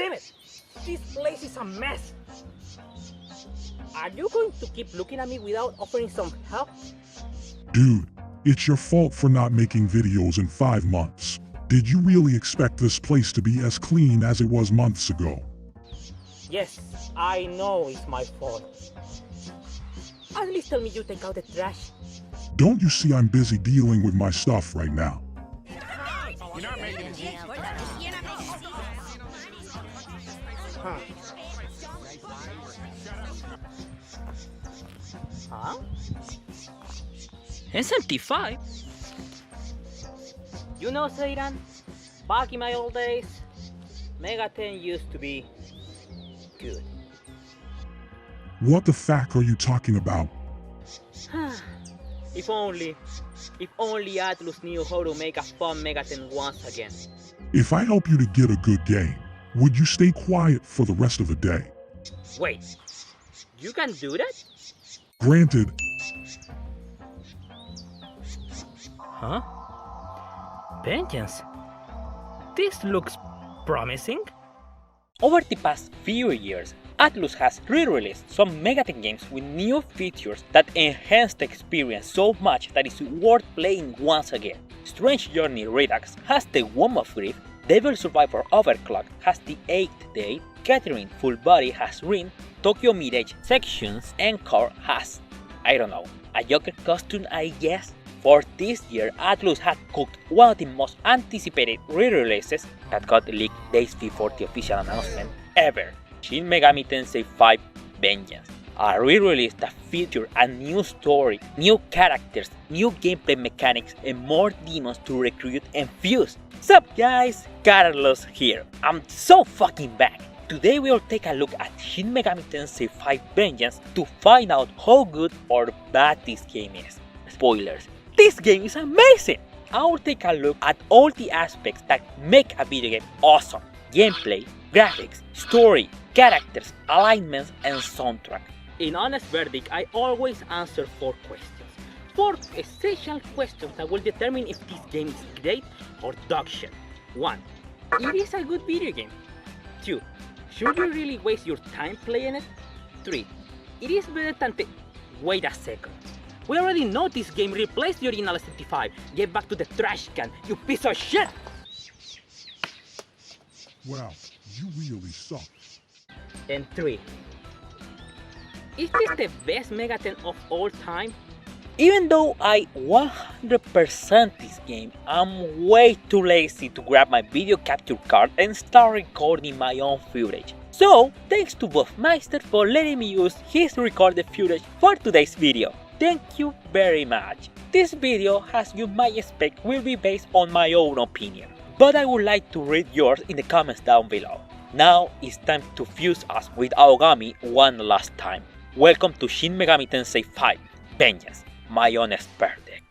damn it! This place is a mess! Are you going to keep looking at me without offering some help? Dude, it's your fault for not making videos in 5 months. Did you really expect this place to be as clean as it was months ago? Yes, I know it's my fault. At least tell me you take out the trash. Don't you see I'm busy dealing with my stuff right now? You're not making it. Huh? Huh? SMT5? You know, Seiran, back in my old days, Mega 10 used to be good. What the fuck are you talking about? If only Atlus knew how to make a fun Mega 10 once again. If I help you to get a good game, would you stay quiet for the rest of the day? Wait, you can do that? Granted, Huh? Vengeance? This looks promising. Over the past few years, Atlus has re-released some Mega 10 games with new features that enhance the experience so much that it's worth playing once again. Strange Journey Redux has the Womb of Grief, Devil Survivor Overclock has the 8th Day, Catherine Full Body has Ring, Tokyo Mirage Sections Encore has, I don't know, a Joker costume I guess? For this year, Atlus had cooked one of the most anticipated re-releases that got leaked days before the official announcement ever, Shin Megami Tensei 5 Vengeance. A re-release that featured a new story, new characters, new gameplay mechanics, and more demons to recruit and fuse. Sup guys, Carlos here. I'm so fucking back. Today we'll take a look at Shin Megami Tensei 5 Vengeance to find out how good or bad this game is. Spoilers. This game is amazing! I will take a look at all the aspects that make a video game awesome. Gameplay, graphics, story, characters, alignments, and soundtrack. In honest verdict, I always answer 4 questions. 4 essential questions that will determine if this game is great or dog shit. 1. It is a good video game. 2. Should you really waste your time playing it? 3. It is better than the... Wait a second. We already know this game replaced the original SMT5. Get back to the trash can, you piece of shit! wow, you really suck. And 3. Is this the best Mega 10 of all time? Even though I 100% this game, I'm way too lazy to grab my video capture card and start recording my own footage. So, thanks to Buffmeister for letting me use his recorded footage for today's video. Thank you very much. This video, as you might expect, will be based on my own opinion, but I would like to read yours in the comments down below. Now it's time to fuse us with Aogami one last time. Welcome to Shin Megami Tensei 5 Vengeance, my honest verdict.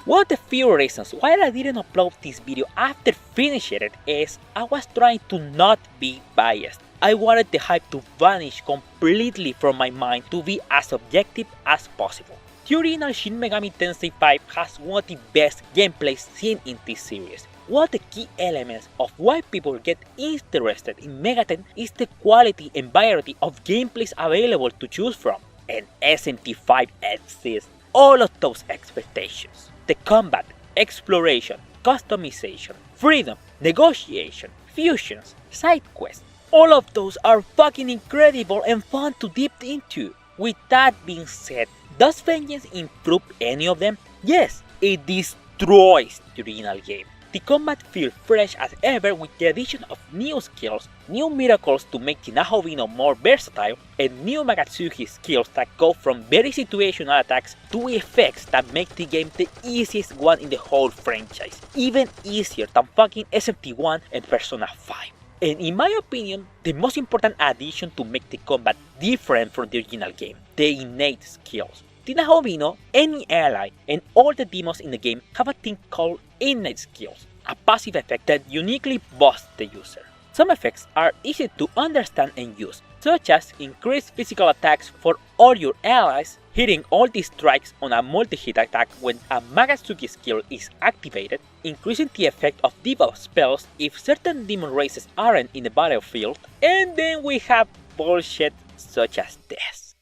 One of the few reasons why I didn't upload this video after finishing it is I was trying to not be biased. I wanted the hype to vanish completely from my mind to be as objective as possible. The original Shin Megami Tensei 5 has one of the best gameplays seen in this series. One of the key elements of why people get interested in Mega 10 is the quality and variety of gameplays available to choose from, and SMT5 exceeds all of those expectations. The combat, exploration, customization, freedom, negotiation, fusions, side quests, all of those are fucking incredible and fun to dip into. With that being said, does Vengeance improve any of them? Yes, it destroys the original game. The combat feels fresh as ever with the addition of new skills, new miracles to make the Nahobino more versatile, and new Magatsuki skills that go from very situational attacks to effects that make the game the easiest one in the whole franchise, even easier than fucking SMT1 and Persona 5. And in my opinion, the most important addition to make the combat different from the original game, the innate skills. The Nahobino, any ally, and all the demons in the game have a thing called innate skills, a passive effect that uniquely boosts the user. Some effects are easy to understand and use, such as increased physical attacks for all your allies, hitting all these strikes on a multi-hit attack when a Magatsuki skill is activated, increasing the effect of debuff spells if certain demon races aren't in the battlefield, and then we have bullshit such as this.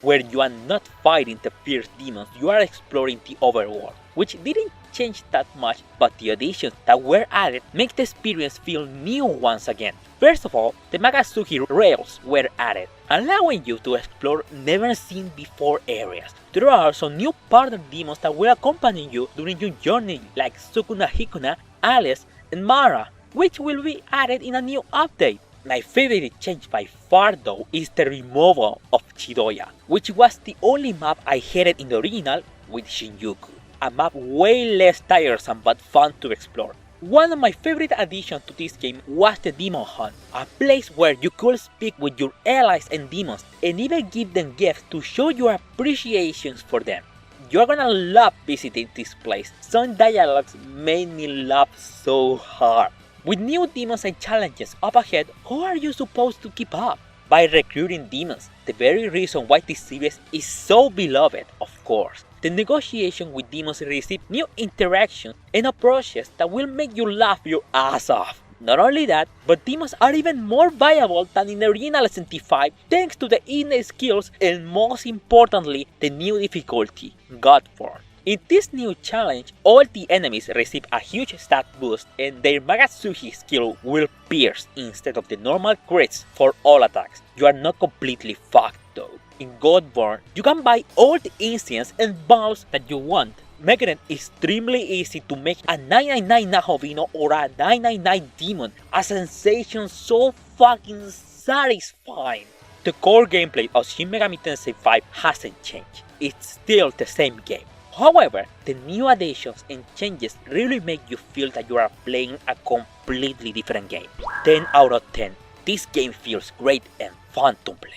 Where you are not fighting the fierce demons, you are exploring the overworld, which didn't change that much, but the additions that were added make the experience feel new once again. First of all, the Magatsuki rails were added, allowing you to explore never seen before areas. There are also new partner demons that will accompany you during your journey, like Sukuna Hikuna, Alice, and Mara, which will be added in a new update. My favorite change by far though is the removal of Chidoya, which was the only map I hated in the original with Shinjuku. A map way less tiresome but fun to explore. One of my favorite additions to this game was the Demon Hunt, a place where you could speak with your allies and demons and even give them gifts to show your appreciations for them. You're gonna love visiting this place. Some dialogues made me laugh so hard. With new demons and challenges up ahead, how are you supposed to keep up? By recruiting demons, the very reason why this series is so beloved, of course. The negotiation with demons receive new interactions and approaches that will make you laugh your ass off. Not only that, but demons are even more viable than in the original SMT5 thanks to the innate skills and most importantly, the new difficulty, God Form. In this new challenge, all the enemies receive a huge stat boost and their Magatsuki skill will pierce instead of the normal crits for all attacks. You are not completely fucked though. In Godborn, you can buy all the incense and balls that you want, making it extremely easy to make a 999 Nahovino or a 999 demon, a sensation so fucking satisfying. The core gameplay of Shin Megami Tensei 5 hasn't changed, it's still the same game. However, the new additions and changes really make you feel that you are playing a completely different game. 10 out of 10, this game feels great and fun to play.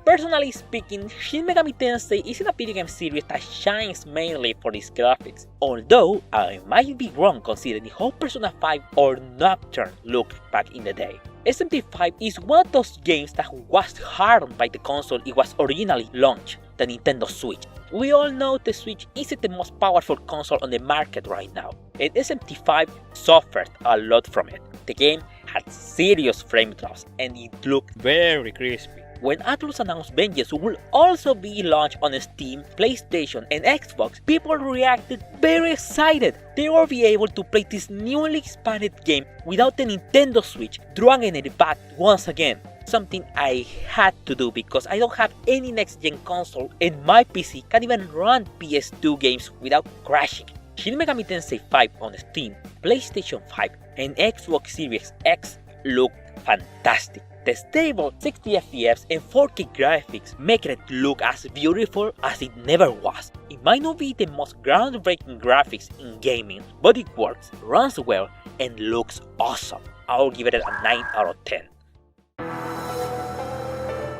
Personally speaking, Shin Megami Tensei isn't a video game series that shines mainly for its graphics, although I might be wrong considering how Persona 5 or Nocturne looked back in the day. SMT5 is one of those games that was harmed by the console it was originally launched, the Nintendo Switch. We all know the Switch isn't the most powerful console on the market right now, and SMT5 suffered a lot from it. The game had serious frame drops and it looked very crispy. When Atlus announced Vengeance would also be launched on Steam, PlayStation and Xbox, people reacted very excited. They will be able to play this newly expanded game without the Nintendo Switch dragging it back once again. Something I had to do because I don't have any next-gen console and my PC can't even run PS2 games without crashing. Shin Megami Tensei 5 on Steam, PlayStation 5 and Xbox Series X look fantastic. The stable 60 FPS and 4K graphics make it look as beautiful as it never was. It might not be the most groundbreaking graphics in gaming, but it works, runs well, and looks awesome. I'll give it a 9 out of 10.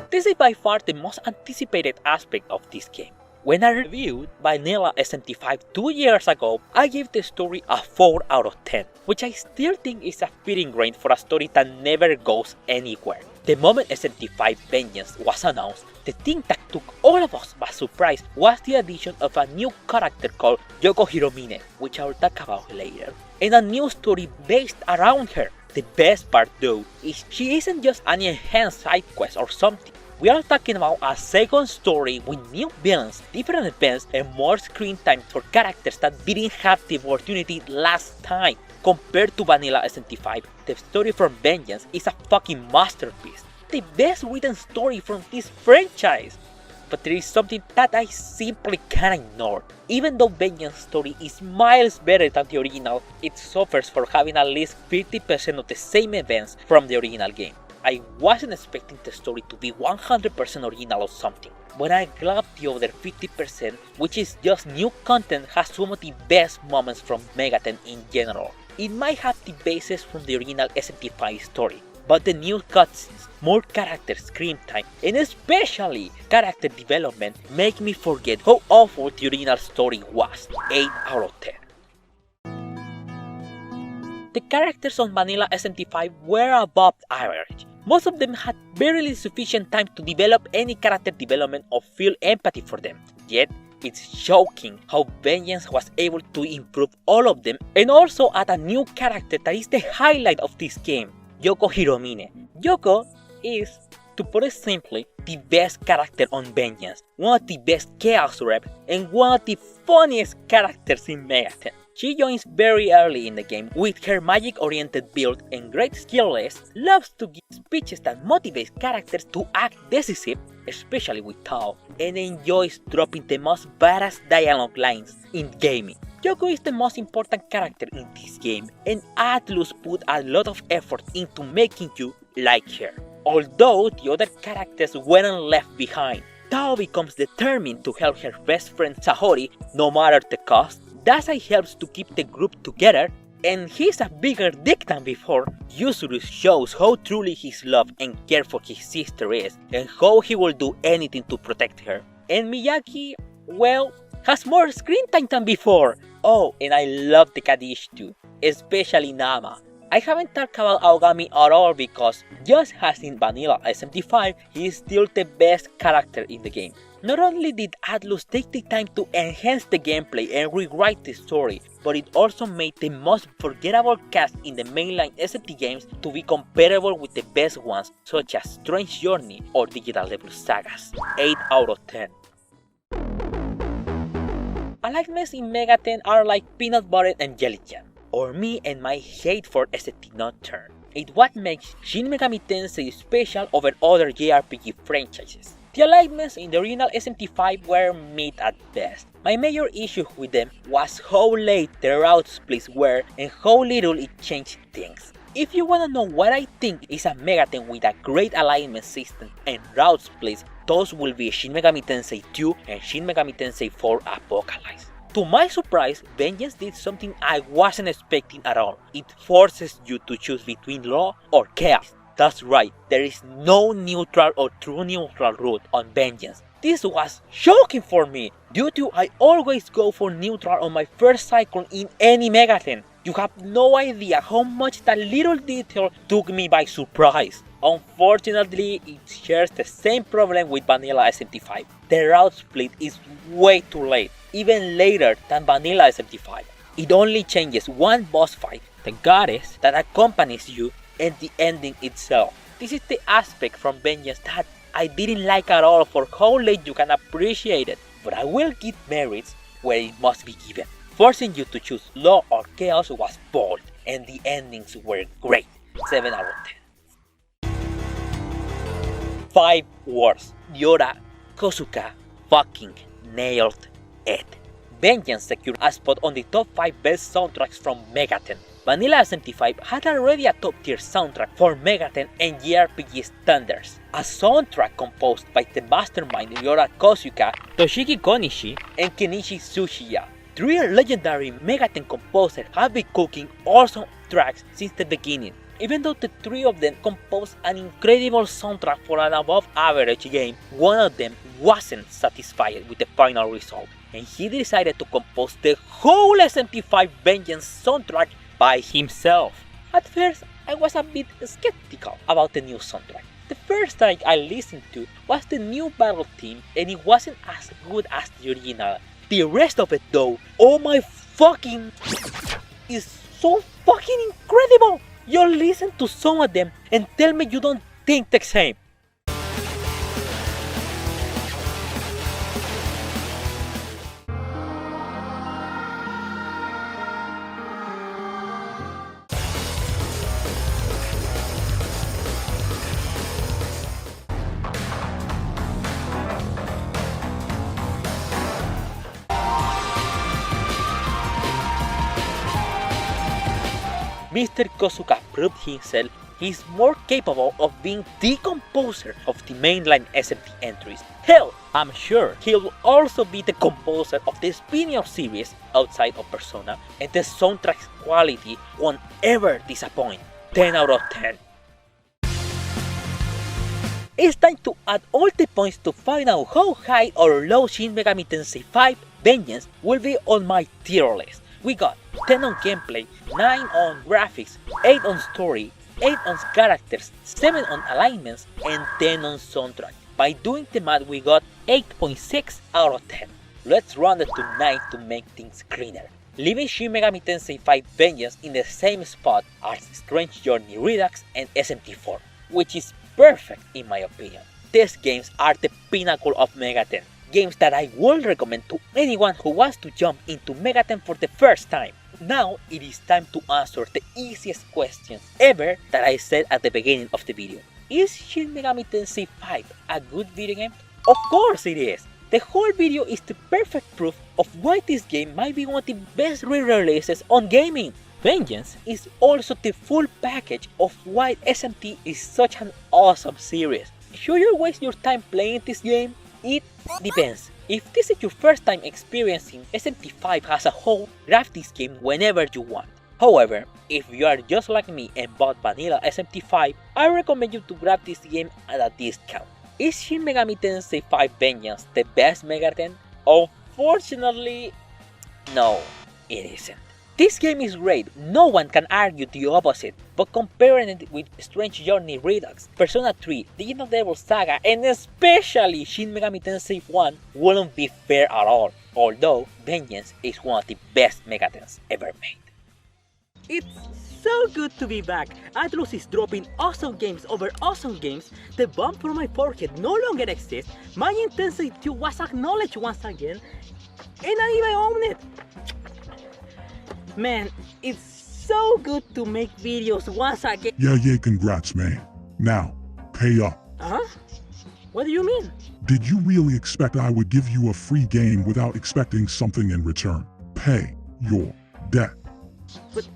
This is by far the most anticipated aspect of this game. When I reviewed Vanilla SMT5 2 years ago, I gave the story a 4 out of 10, which I still think is a fitting grade for a story that never goes anywhere. The moment SMT5 Vengeance was announced, the thing that took all of us by surprise was the addition of a new character called Yoko Hiromine, which I'll talk about later, and a new story based around her. The best part though is she isn't just an enhanced side quest or something. We are talking about a second story with new villains, different events, and more screen time for characters that didn't have the opportunity last time. Compared to Vanilla SMT5, the story from Vengeance is a fucking masterpiece. The best written story from this franchise. But there is something that I simply can't ignore. Even though Vengeance's story is miles better than the original, it suffers for having at least 50% of the same events from the original game. I wasn't expecting the story to be 100% original or something, but I glad the other 50%, which is just new content, has some of the best moments from Megaten in general. It might have the basis from the original SMT5 story, but the new cutscenes, more character screen time, and especially character development make me forget how awful the original story was. 8 out of 10. The characters on Vanilla SMT5 were above average. Most of them had barely sufficient time to develop any character development or feel empathy for them. Yet, it's shocking how Vengeance was able to improve all of them and also add a new character that is the highlight of this game, Yoko Hiromine. Yoko is, to put it simply, the best character on Vengeance, one of the best Chaos Reps, and one of the funniest characters in Megaten. She joins very early in the game with her magic-oriented build and great skill list, loves to give speeches that motivate characters to act decisive, especially with Tao, and enjoys dropping the most badass dialogue lines in gaming. Yoko is the most important character in this game, and Atlus put a lot of effort into making you like her. Although the other characters weren't left behind, Tao becomes determined to help her best friend Saori no matter the cost. Dazai helps to keep the group together, and he's a bigger dick than before. Yuzuru shows how truly his love and care for his sister is, and how he will do anything to protect her. And Miyaki, well, has more screen time than before. Oh, and I love the Kadish too, especially Nama. I haven't talked about Aogami at all because, just as in Vanilla SMT5, he is still the best character in the game. Not only did Atlus take the time to enhance the gameplay and rewrite the story, but it also made the most forgettable cast in the mainline SMT games to be comparable with the best ones such as Strange Journey or Digital Devil Sagas. 8 out of 10. Alignments in Megaten are like peanut butter and jelly jam, or me and my hate for SMT Nocturne. It's what makes Shin Megami Tensei special over other JRPG franchises. The alignments in the original SMT5 were mid at best. My major issue with them was how late the route splits were and how little it changed things. If you wanna know what I think is a Megaten with a great alignment system and route splits, those will be Shin Megami Tensei 2 and Shin Megami Tensei 4 Apocalypse. To my surprise, Vengeance did something I wasn't expecting at all. It forces you to choose between law or chaos. That's right, there is no neutral or true neutral route on Vengeance. This was shocking for me, due to I always go for neutral on my first cycle in any Megaten. You have no idea how much that little detail took me by surprise. Unfortunately, it shares the same problem with Vanilla SMT5. The route split is way too late, even later than Vanilla SMT5. It only changes one boss fight, the goddess that accompanies you, and the ending itself. This is the aspect from Vengeance that I didn't like at all for how late you can appreciate it, but I will give merits where it must be given. Forcing you to choose law or chaos was bold, and the endings were great. 7 out of 10. 5 words. Yora Kosuka fucking nailed it. Vengeance secured a spot on the top 5 best soundtracks from Megaten. Vanilla SMT5 had already a top tier soundtrack for Megaten and JRPG standards. A soundtrack composed by the mastermind Yora Kosuka, Toshiki Konishi, and Kenichi Tsuchiya. 3 legendary Megaten composers have been cooking awesome tracks since the beginning. Even though the 3 of them composed an incredible soundtrack for an above average game, one of them wasn't satisfied with the final result, and he decided to compose the whole SMT5 Vengeance soundtrack by himself. At first, I was a bit skeptical about the new soundtrack. The first track I listened to was the new battle theme, and it wasn't as good as the original. The rest of it though, oh my fucking, is so fucking incredible! You listen to some of them and tell me you don't think the same. Mr. Kosuka proved himself he's more capable of being the composer of the mainline SMT entries. Hell, I'm sure he'll also be the composer of the spin-off series outside of Persona, and the soundtrack's quality won't ever disappoint. 10 out of 10. It's time to add all the points to find out how high or low Shin Megami Tensei 5 Vengeance will be on my tier list. We got 10 on gameplay, 9 on graphics, 8 on story, 8 on characters, 7 on alignments, and 10 on soundtrack. By doing the math, we got 8.6 out of 10. Let's round it to 9 to make things cleaner, leaving Shin Megami Tensei 5 Vengeance in the same spot as Strange Journey Redux and SMT4, which is perfect in my opinion. These games are the pinnacle of Megaten, games that I would recommend to anyone who wants to jump into Megaten for the first time. Now it is time to answer the easiest questions ever that I said at the beginning of the video. Is Shin Megami Tensei 5 a good video game? Of course it is! The whole video is the perfect proof of why this game might be one of the best re-releases on gaming. Vengeance is also the full package of why SMT is such an awesome series. Should you waste your time playing this game? It depends. If this is your first time experiencing SMT5 as a whole, grab this game whenever you want. However, if you are just like me and bought vanilla SMT5, I recommend you to grab this game at a discount. Is Shin Megami Tensei 5 Vengeance the best Megaten? Unfortunately, no, it isn't. This game is great, no one can argue the opposite, but comparing it with Strange Journey Redux, Persona 3, Digital Devil Saga, and especially Shin Megami Tensei 1 wouldn't be fair at all, although Vengeance is one of the best Megatens ever made. It's so good to be back. Atlus is dropping awesome games over awesome games. The bump from my forehead no longer exists. Mugen Tensei 2 was acknowledged once again, and I own it. Man, it's so good to make videos once again. Yeah, congrats, man. Now, pay up. Huh? What do you mean? Did you really expect I would give you a free game without expecting something in return? Pay your debt. But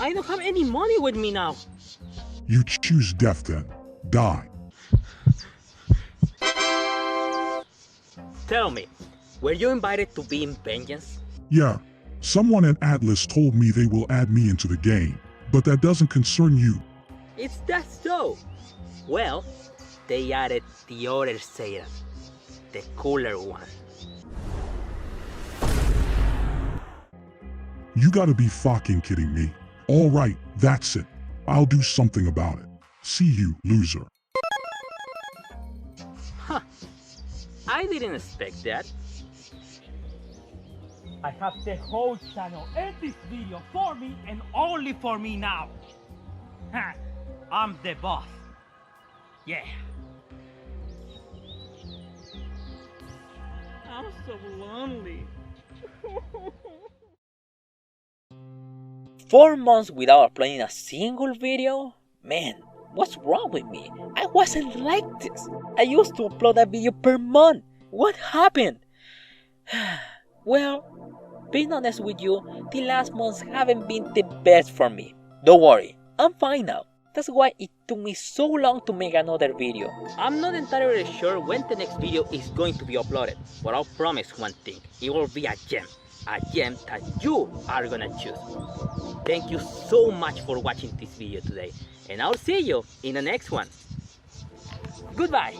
I don't have any money with me now. You choose death then. Die. Tell me, were you invited to be in Vengeance? Yeah, someone at Atlus told me they will add me into the game, but that doesn't concern you. It's that so. Well, they added the other Satan, the cooler one. You gotta be fucking kidding me. Alright, that's it. I'll do something about it. See you, loser. Huh. I didn't expect that. I have the whole channel and this video for me and only for me now. Ha! I'm the boss. Yeah. I'm so lonely. 4 months without uploading a single video? Man, what's wrong with me? I wasn't like this. I used to upload a video per month. What happened? Well, being honest with you, the last months haven't been the best for me. Don't worry, I'm fine now. That's why it took me so long to make another video. I'm not entirely sure when the next video is going to be uploaded, but I'll promise one thing. It will be a gem that you are gonna choose. Thank you so much for watching this video today, and I'll see you in the next one. Goodbye!